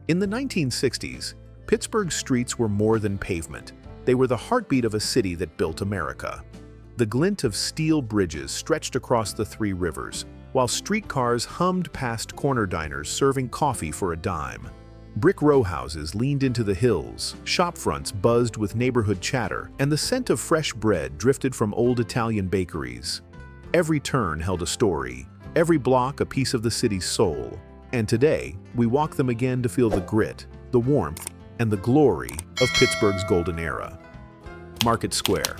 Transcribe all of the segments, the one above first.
In the 1960s, Pittsburgh's streets were more than pavement. They were the heartbeat of a city that built America. The glint of steel bridges stretched across the three rivers, while streetcars hummed past corner diners serving coffee for a dime. Brick row houses leaned into the hills, shop fronts buzzed with neighborhood chatter, and the scent of fresh bread drifted from old Italian bakeries. Every turn held a story, every block a piece of the city's soul. And today, we walk them again to feel the grit, the warmth, and the glory of Pittsburgh's golden era. Market Square.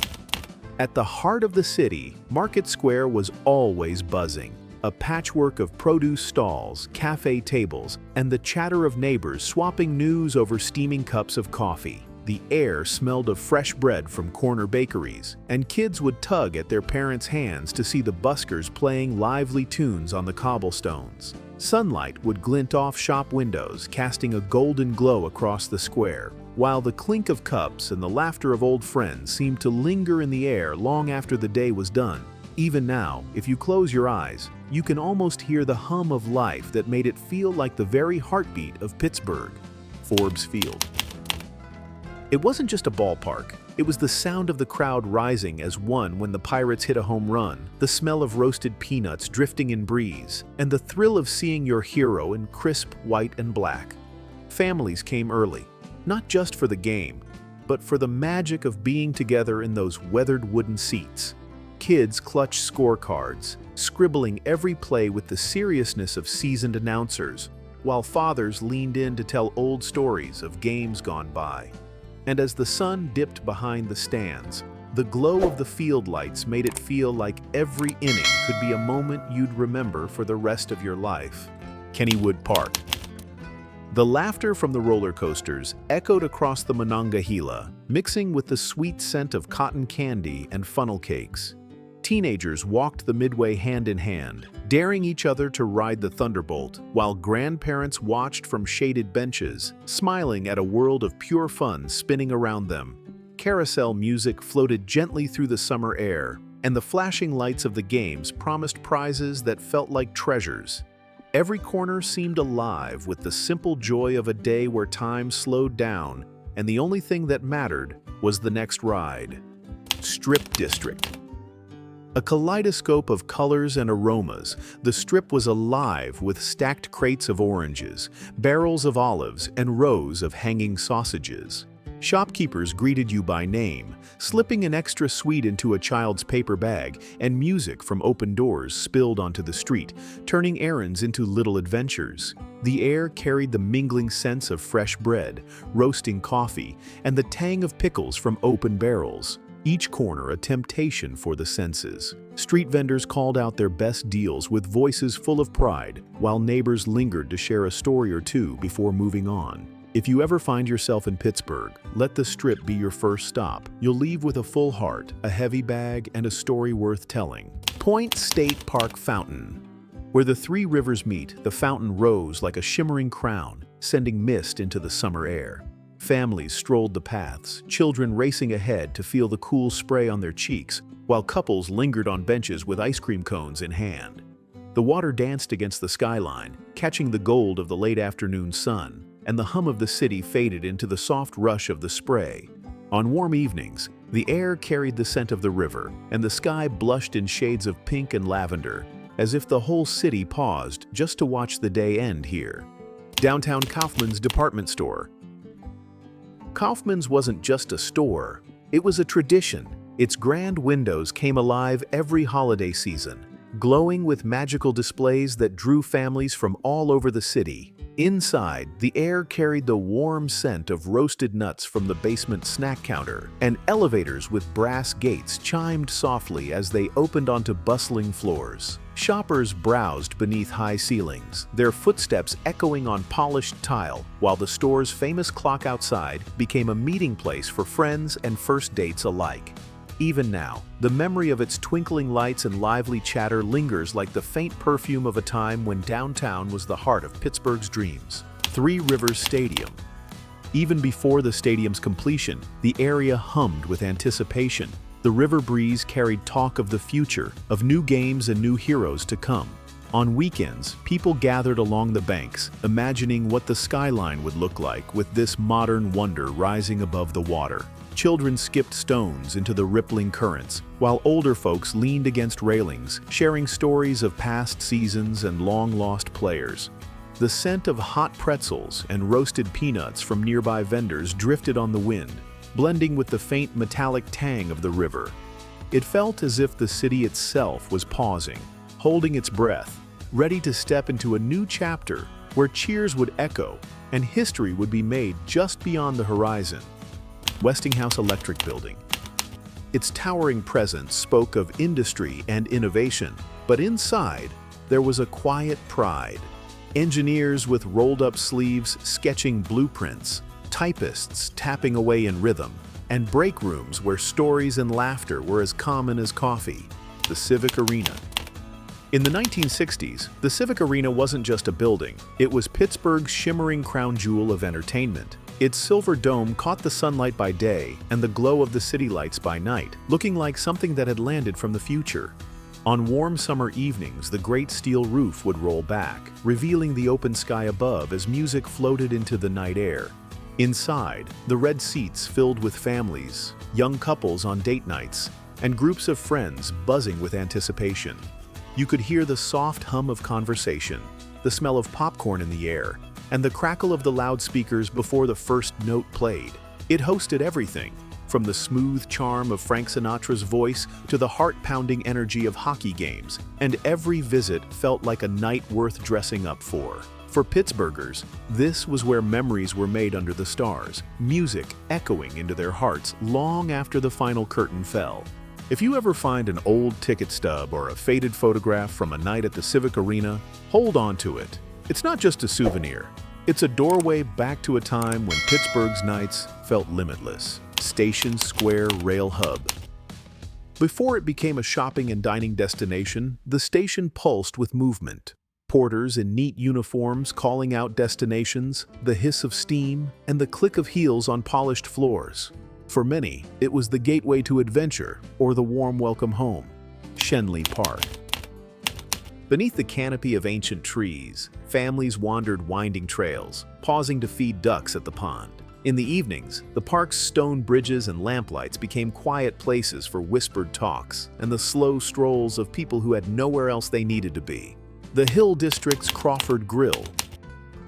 At the heart of the city, Market Square was always buzzing. A patchwork of produce stalls, cafe tables, and the chatter of neighbors swapping news over steaming cups of coffee. The air smelled of fresh bread from corner bakeries, and kids would tug at their parents' hands to see the buskers playing lively tunes on the cobblestones. Sunlight would glint off shop windows, casting a golden glow across the square, while the clink of cups and the laughter of old friends seemed to linger in the air long after the day was done. Even now, if you close your eyes, you can almost hear the hum of life that made it feel like the very heartbeat of Pittsburgh. Forbes Field. It wasn't just a ballpark. It was the sound of the crowd rising as one when the Pirates hit a home run, the smell of roasted peanuts drifting in breeze, and the thrill of seeing your hero in crisp white and black. Families came early, not just for the game, but for the magic of being together in those weathered wooden seats. Kids clutched scorecards, scribbling every play with the seriousness of seasoned announcers, while fathers leaned in to tell old stories of games gone by. And as the sun dipped behind the stands, the glow of the field lights made it feel like every inning could be a moment you'd remember for the rest of your life. Kennywood Park. The laughter from the roller coasters echoed across the Monongahela, mixing with the sweet scent of cotton candy and funnel cakes. Teenagers walked the midway hand in hand, daring each other to ride the Thunderbolt, while grandparents watched from shaded benches, smiling at a world of pure fun spinning around them. Carousel music floated gently through the summer air, and the flashing lights of the games promised prizes that felt like treasures. Every corner seemed alive with the simple joy of a day where time slowed down, and the only thing that mattered was the next ride. Strip District. A kaleidoscope of colors and aromas, the Strip was alive with stacked crates of oranges, barrels of olives, and rows of hanging sausages. Shopkeepers greeted you by name, slipping an extra sweet into a child's paper bag, and music from open doors spilled onto the street, turning errands into little adventures. The air carried the mingling scents of fresh bread, roasting coffee, and the tang of pickles from open barrels. Each corner a temptation for the senses. Street vendors called out their best deals with voices full of pride, while neighbors lingered to share a story or two before moving on. If you ever find yourself in Pittsburgh, let the Strip be your first stop. You'll leave with a full heart, a heavy bag, and a story worth telling. Point State Park Fountain. Where the three rivers meet, the fountain rose like a shimmering crown, sending mist into the summer air. Families strolled the paths, children racing ahead to feel the cool spray on their cheeks, while couples lingered on benches with ice cream cones in hand. The water danced against the skyline, catching the gold of the late afternoon sun, and the hum of the city faded into the soft rush of the spray. On warm evenings, the air carried the scent of the river, and the sky blushed in shades of pink and lavender, as if the whole city paused just to watch the day end here. Downtown Kaufmann's department store. Kaufmann's wasn't just a store, it was a tradition. Its grand windows came alive every holiday season, glowing with magical displays that drew families from all over the city. Inside, the air carried the warm scent of roasted nuts from the basement snack counter, and elevators with brass gates chimed softly as they opened onto bustling floors. Shoppers browsed beneath high ceilings, their footsteps echoing on polished tile, while the store's famous clock outside became a meeting place for friends and first dates alike. Even now, the memory of its twinkling lights and lively chatter lingers like the faint perfume of a time when downtown was the heart of Pittsburgh's dreams. Three Rivers Stadium. Even before the stadium's completion, the area hummed with anticipation. The river breeze carried talk of the future, of new games and new heroes to come. On weekends, people gathered along the banks, imagining what the skyline would look like with this modern wonder rising above the water. Children skipped stones into the rippling currents, while older folks leaned against railings, sharing stories of past seasons and long-lost players. The scent of hot pretzels and roasted peanuts from nearby vendors drifted on the wind, blending with the faint metallic tang of the river. It felt as if the city itself was pausing, holding its breath, ready to step into a new chapter where cheers would echo and history would be made just beyond the horizon. Westinghouse Electric Building. Its towering presence spoke of industry and innovation, but inside, there was a quiet pride. Engineers with rolled-up sleeves sketching blueprints, typists tapping away in rhythm, and break rooms where stories and laughter were as common as coffee. The Civic Arena. In the 1960s, the Civic Arena wasn't just a building, it was Pittsburgh's shimmering crown jewel of entertainment. Its silver dome caught the sunlight by day and the glow of the city lights by night, looking like something that had landed from the future. On warm summer evenings, the great steel roof would roll back, revealing the open sky above as music floated into the night air. Inside, the red seats filled with families, young couples on date nights, and groups of friends buzzing with anticipation. You could hear the soft hum of conversation, the smell of popcorn in the air, and the crackle of the loudspeakers before the first note played. It hosted everything, from the smooth charm of Frank Sinatra's voice to the heart-pounding energy of hockey games, and every visit felt like a night worth dressing up for. For Pittsburghers, this was where memories were made under the stars, music echoing into their hearts long after the final curtain fell. If you ever find an old ticket stub or a faded photograph from a night at the Civic Arena, hold on to it. It's not just a souvenir. It's a doorway back to a time when Pittsburgh's nights felt limitless. Station Square Rail Hub. Before it became a shopping and dining destination, the station pulsed with movement. Porters in neat uniforms calling out destinations, the hiss of steam, and the click of heels on polished floors. For many, it was the gateway to adventure or the warm welcome home. Schenley Park. Beneath the canopy of ancient trees, families wandered winding trails, pausing to feed ducks at the pond. In the evenings, the park's stone bridges and lamplights became quiet places for whispered talks and the slow strolls of people who had nowhere else they needed to be. The Hill District's Crawford Grill.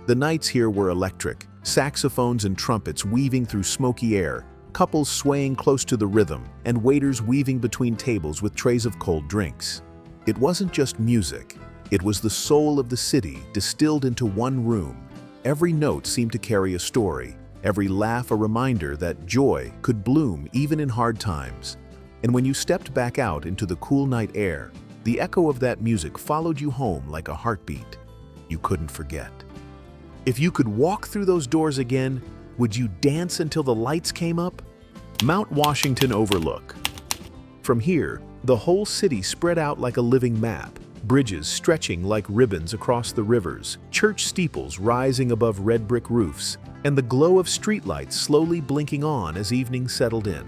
The nights here were electric, saxophones and trumpets weaving through smoky air, couples swaying close to the rhythm, and waiters weaving between tables with trays of cold drinks. It wasn't just music, it was the soul of the city distilled into one room. Every note seemed to carry a story, every laugh a reminder that joy could bloom even in hard times. And when you stepped back out into the cool night air, the echo of that music followed you home like a heartbeat you couldn't forget. If you could walk through those doors again, would you dance until the lights came up? Mount Washington Overlook. From here, the whole city spread out like a living map, bridges stretching like ribbons across the rivers, church steeples rising above red brick roofs, and the glow of streetlights slowly blinking on as evening settled in.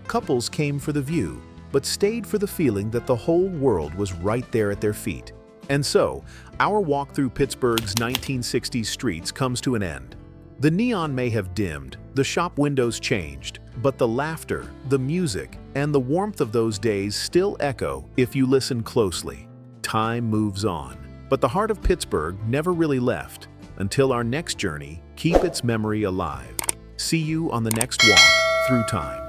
Couples came for the view, but stayed for the feeling that the whole world was right there at their feet. And so, our walk through Pittsburgh's 1960s streets comes to an end. The neon may have dimmed, the shop windows changed, but the laughter, the music, and the warmth of those days still echo if you listen closely. Time moves on, but the heart of Pittsburgh never really left. Until our next journey, keep its memory alive. See you on the next walk through time.